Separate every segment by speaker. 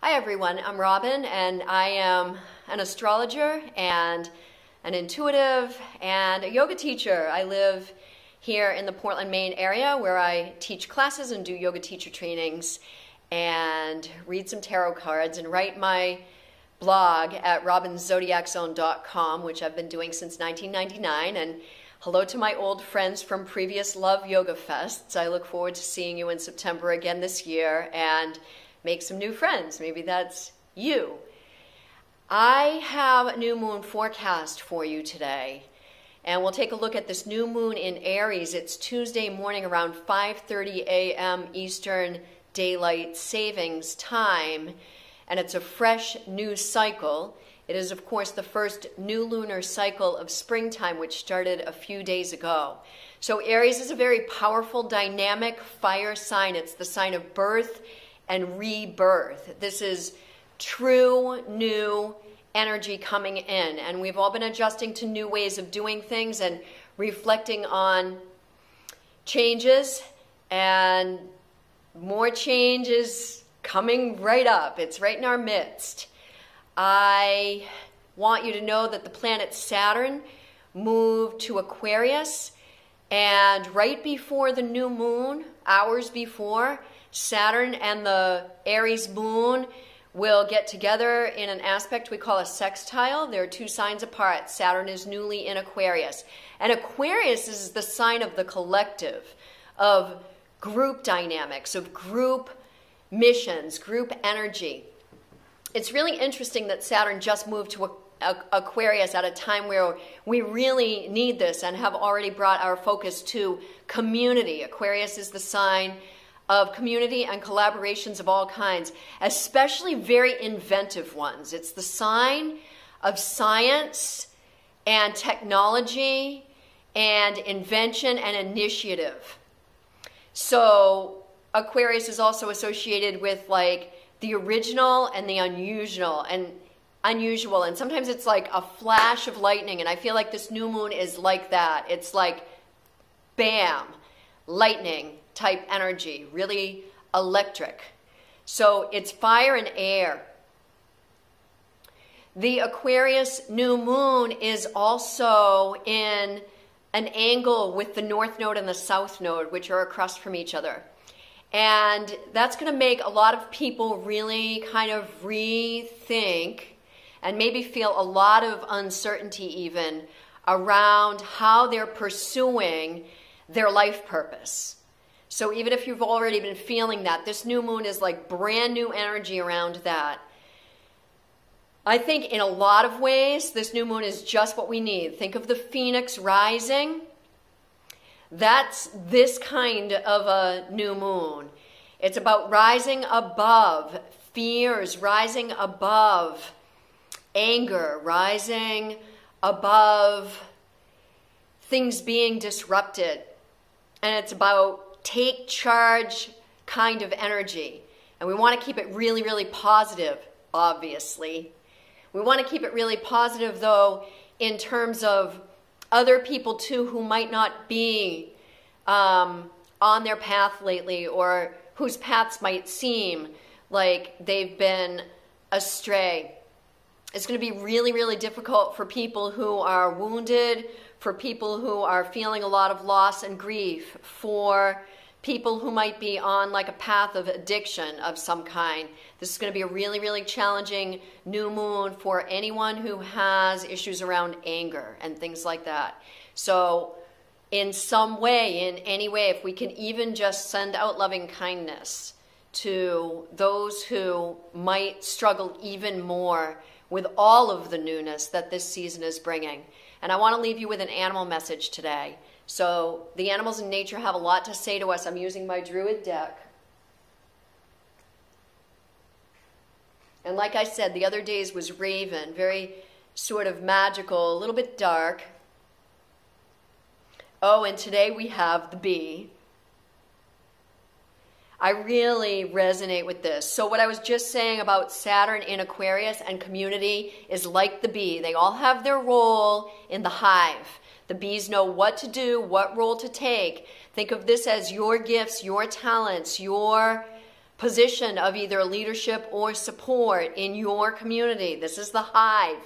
Speaker 1: Hi everyone, I'm Robin and I am an astrologer and an intuitive and a yoga teacher. I live here in the Portland, Maine area where I teach classes and do yoga teacher trainings and read some tarot cards and write my blog at robinzodiaczone.com, which I've been doing since 1999. And hello to my old friends from previous Love Yoga Fests. I look forward to seeing you in September again this year and make some new friends. Maybe that's you. I have a new moon forecast for you today, and we'll take a look at this new moon in Aries. It's Tuesday morning around 5:30 a.m. Eastern Daylight Savings Time, and it's a fresh new cycle. It is, of course, the first new lunar cycle of springtime, which started a few days ago. So Aries is a very powerful, dynamic fire sign. It's the sign of birth and rebirth. This is true new energy coming in, and we've all been adjusting to new ways of doing things and reflecting on changes, and more change is coming right up. It's right in our midst. I want you to know that the planet Saturn moved to Aquarius, and right before the new moon, hours before, Saturn and the Aries moon will get together in an aspect we call a sextile. They're two signs apart. Saturn is newly in Aquarius. And Aquarius is the sign of the collective, of group dynamics, of group missions, group energy. It's really interesting that Saturn just moved to Aquarius at a time where we really need this and have already brought our focus to community. Aquarius is the sign of community and collaborations of all kinds, especially very inventive ones. It's the sign of science and technology and invention and initiative. So Aquarius is also associated with like the original and the unusual, and sometimes it's like a flash of lightning, and I feel like this new moon is like that. It's like bam, lightning type energy, really electric. So it's fire and air. The Aquarius new moon is also in an angle with the North Node and the South Node, which are across from each other. And that's going to make a lot of people really kind of rethink and maybe feel a lot of uncertainty even around how they're pursuing their life purpose. So even if you've already been feeling that, this new moon is like brand new energy around that. I think in a lot of ways, this new moon is just what we need. Think of the phoenix rising. That's this kind of a new moon. It's about rising above fears, rising above anger, rising above things being disrupted. And it's about take charge kind of energy. And we want to keep it really, really positive, obviously. We want to keep it really positive, though, in terms of other people, too, who might not be on their path lately, or whose paths might seem like they've been astray. It's going to be really, really difficult for people who are wounded, for people who are feeling a lot of loss and grief, for people who might be on like a path of addiction of some kind. This is going to be a really, really challenging new moon for anyone who has issues around anger and things like that. So in some way, in any way, if we can even just send out loving kindness to those who might struggle even more with all of the newness that this season is bringing. And I want to leave you with an animal message today. So the animals in nature have a lot to say to us. I'm using my Druid deck. And like I said, the other days was Raven, very sort of magical, a little bit dark. Oh, and today we have the bee. I really resonate with this. So what I was just saying about Saturn in Aquarius and community is like the bee. They all have their role in the hive. The bees know what to do, what role to take. Think of this as your gifts, your talents, your position of either leadership or support in your community. This is the hive.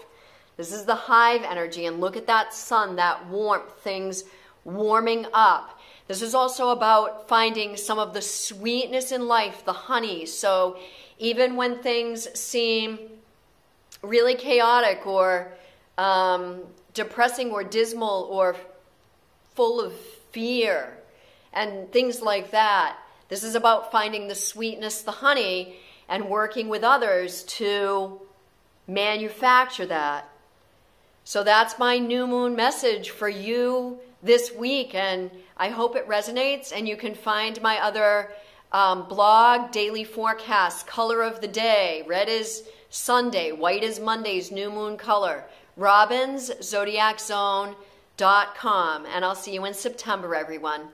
Speaker 1: This is the hive energy. And look at that sun, that warmth, things warming up. This is also about finding some of the sweetness in life, the honey. So even when things seem really chaotic or depressing or dismal or full of fear and things like that, this is about finding the sweetness, the honey, and working with others to manufacture that. So that's my new moon message for you this week, and I hope it resonates. And you can find my other blog, daily forecast, color of the day. Red is Sunday, white is Monday's new moon color. RobinsZodiacZone.com. And I'll see you in September, everyone.